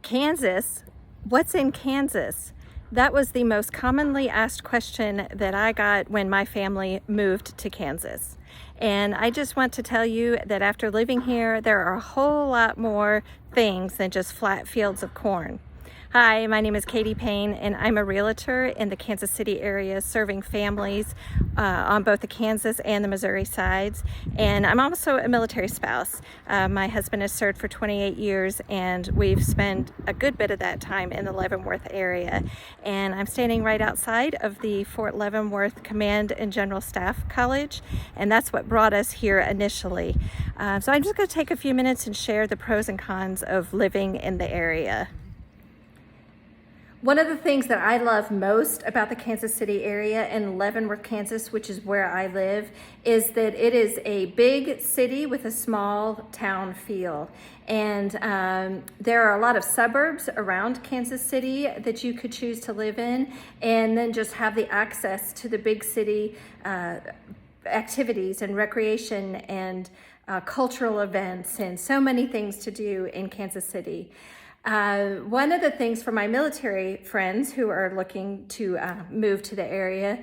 Kansas, what's in Kansas? That was the most commonly asked question that I got when my family moved to Kansas. And I just want to tell you that after living here, there are a whole lot more things than just flat fields of corn. Hi, my name is Katie Payne, and I'm a realtor in the Kansas City area serving families on both the Kansas and the Missouri sides. And I'm also a military spouse. My husband has served for 28 years, and we've spent a good bit of that time in the Leavenworth area. And I'm standing right outside of the Fort Leavenworth Command and General Staff College, and that's what brought us here initially. So I'm just going to take a few minutes and share the pros and cons of living in the area. One of the things that I love most about the Kansas City area and Leavenworth, Kansas, which is where I live, is that it is a big city with a small town feel. And there are a lot of suburbs around Kansas City that you could choose to live in, and then just have the access to the big city activities and recreation and cultural events and so many things to do in Kansas City. One of the things for my military friends who are looking to move to the area,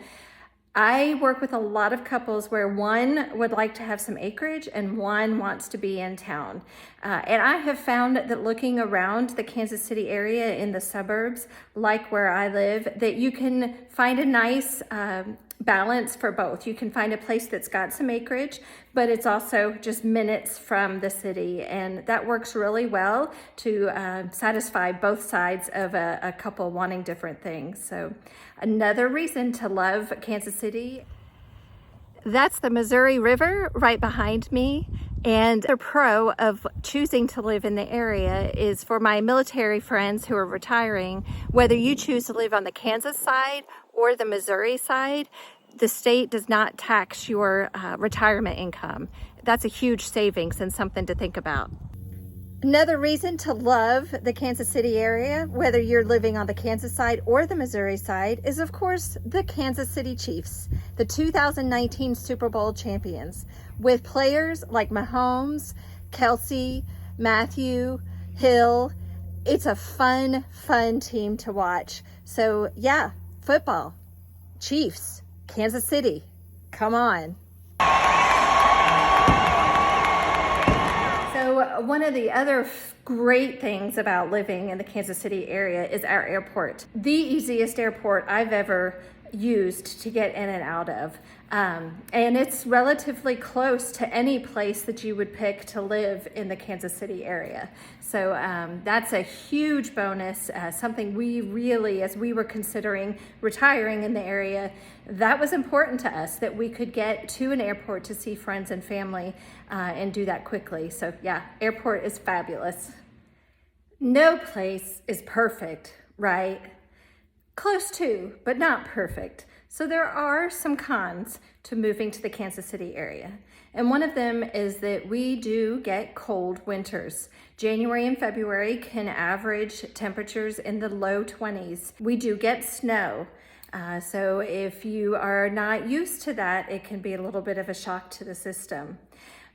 I work with a lot of couples where one would like to have some acreage and one wants to be in town. And I have found that looking around the Kansas City area in the suburbs, like where I live, that you can find a nice balance for both. You can find a place that's got some acreage, but it's also just minutes from the city, and that works really well to satisfy both sides of a couple wanting different things. So another reason to love Kansas City. That's the Missouri River right behind me. And the pro of choosing to live in the area is for my military friends who are retiring, whether you choose to live on the Kansas side or the Missouri side, the state does not tax your retirement income. That's a huge savings and something to think about. Another reason to love the Kansas City area, whether you're living on the Kansas side or the Missouri side, is of course the Kansas City Chiefs, the 2019 Super Bowl champions, with players like Mahomes, Kelsey, Matthew, Hill. It's a fun team to watch. So yeah, football, Chiefs, Kansas City, come on. So one of the other great things about living in the Kansas City area is our airport. The easiest airport I've ever used to get in and out of. And it's relatively close to any place that you would pick to live in the Kansas City area. So that's a huge bonus, something we really, as we were considering retiring in the area, that was important to us, that we could get to an airport to see friends and family and do that quickly. So yeah, airport is fabulous. No place is perfect, right? Close to, but not perfect. So there are some cons to moving to the Kansas City area. And one of them is that we do get cold winters. January and February can average temperatures in the low 20s. We do get snow. So if you are not used to that, it can be a little bit of a shock to the system.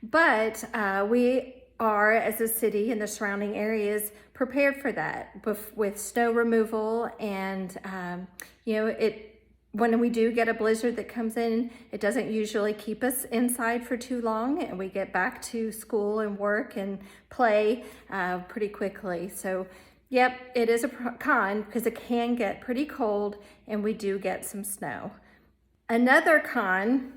But we are, as a city and the surrounding areas, prepared for that with snow removal. And when we do get a blizzard that comes in, it doesn't usually keep us inside for too long, and we get back to school and work and play pretty quickly. So yep, it is a con because it can get pretty cold and we do get some snow. Another con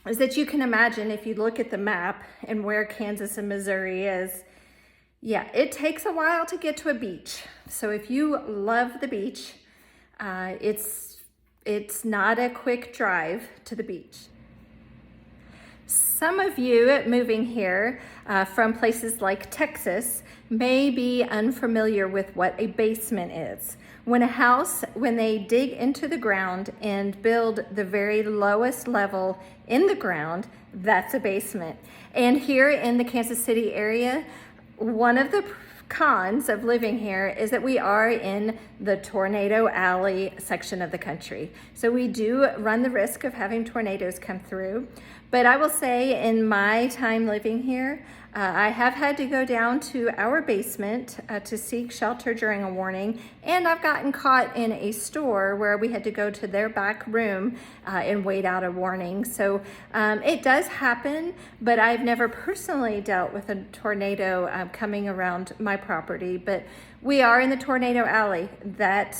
is that you can imagine, if you look at the map and where Kansas and Missouri is, yeah, it takes a while to get to a beach. So if you love the beach, it's not a quick drive to the beach. Some of you moving here from places like Texas may be unfamiliar with what a basement is. When they dig into the ground and build the very lowest level in the ground, that's a basement. And here in the Kansas City area, one of the cons of living here is that we are in the Tornado Alley section of the country. So we do run the risk of having tornadoes come through, But I will say, in my time living here, I have had to go down to our basement to seek shelter during a warning, and I've gotten caught in a store where we had to go to their back room and wait out a warning. So it does happen, but I've never personally dealt with a tornado coming around my property. But we are in the tornado alley. That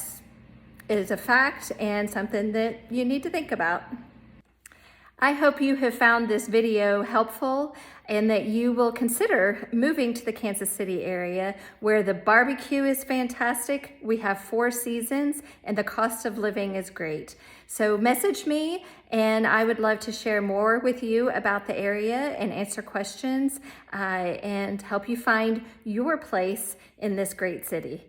is a fact and something that you need to think about. I hope you have found this video helpful and that you will consider moving to the Kansas City area, where the barbecue is fantastic. We have 4 seasons and the cost of living is great. So message me and I would love to share more with you about the area and answer questions and help you find your place in this great city.